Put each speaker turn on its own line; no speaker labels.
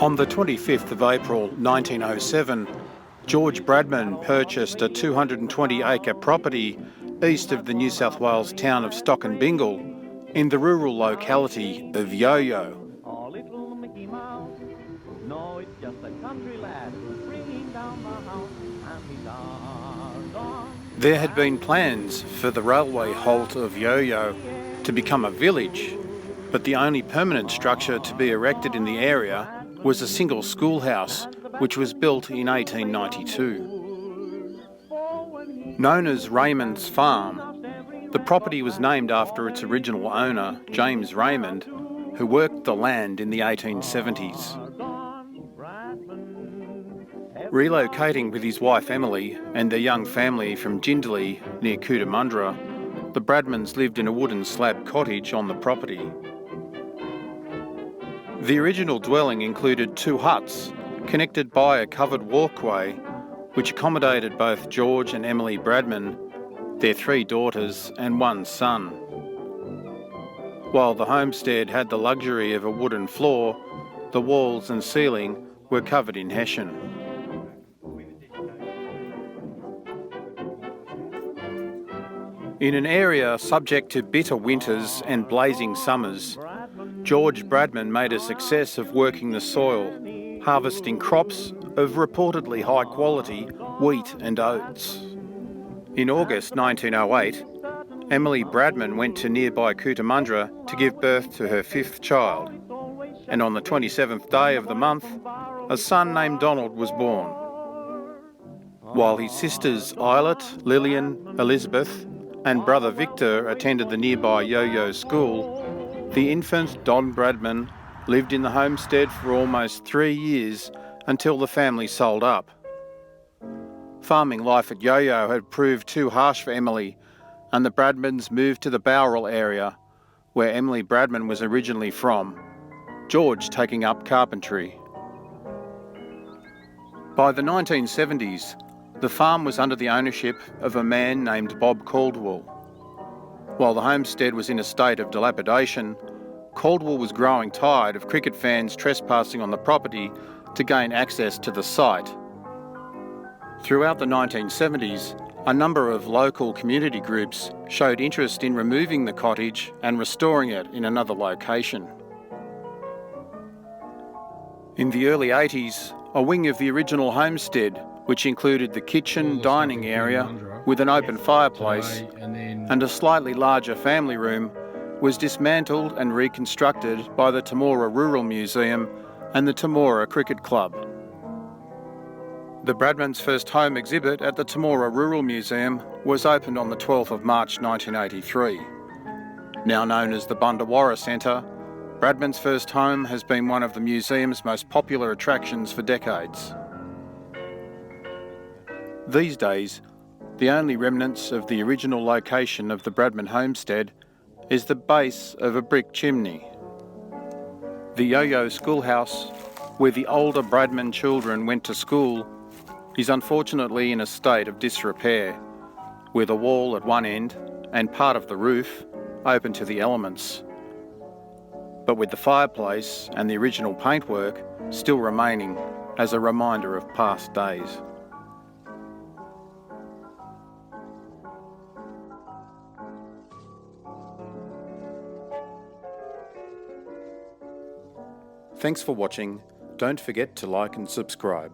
On the 25th of April 1907, George Bradman purchased a 220-acre property east of the New South Wales town of Stock and Bingle in the rural locality of Yeo Yeo. There had been plans for the railway halt of Yeo Yeo to become a village, but the only permanent structure to be erected in the area was a single schoolhouse, which was built in 1892. Known as Raymond's Farm, the property was named after its original owner, James Raymond, who worked the land in the 1870s. Relocating with his wife Emily and their young family from Jindalee near Bundawarrah, the Bradmans lived in a wooden slab cottage on the property. The original dwelling included 2 huts connected by a covered walkway which accommodated both George and Emily Bradman, their 3 daughters and 1 son. While the homestead had the luxury of a wooden floor, the walls and ceiling were covered in hessian. In an area subject to bitter winters and blazing summers, George Bradman made a success of working the soil, harvesting crops of reportedly high quality wheat and oats. In August 1908, Emily Bradman went to nearby Bundawarrah to give birth to her 5th child, and on the 27th day of the month, a son named Donald was born. While his sisters Islet, Lillian, Elizabeth and brother Victor attended the nearby Yeo Yeo school, the infant Don Bradman lived in the homestead for almost 3 years until the family sold up. Farming life at Yeo Yeo had proved too harsh for Emily, and the Bradmans moved to the Bundawarrah area, where Emily Bradman was originally from, George taking up carpentry. By the 1970s, the farm was under the ownership of a man named Bob Caldwell. While the homestead was in a state of dilapidation, Caldwell was growing tired of cricket fans trespassing on the property to gain access to the site. Throughout the 1970s, a number of local community groups showed interest in removing the cottage and restoring it in another location. In the early 80s, a wing of the original homestead, which included the kitchen dining area with an open fireplace and a slightly larger family room, was dismantled and reconstructed by the Temora Rural Museum and the Temora Cricket Club. The Bradmans' first home exhibit at the Temora Rural Museum was opened on the 12th of March 1983. Now known as the Bundawarrah Centre, Bradman's first home has been one of the museum's most popular attractions for decades. These days, the only remnants of the original location of the Bradman homestead is the base of a brick chimney. The Yeo Yeo Schoolhouse, where the older Bradman children went to school, is unfortunately in a state of disrepair, with a wall at one end and part of the roof open to the elements, but with the fireplace and the original paintwork still remaining as a reminder of past days. Thanks for watching. Don't forget to like and subscribe.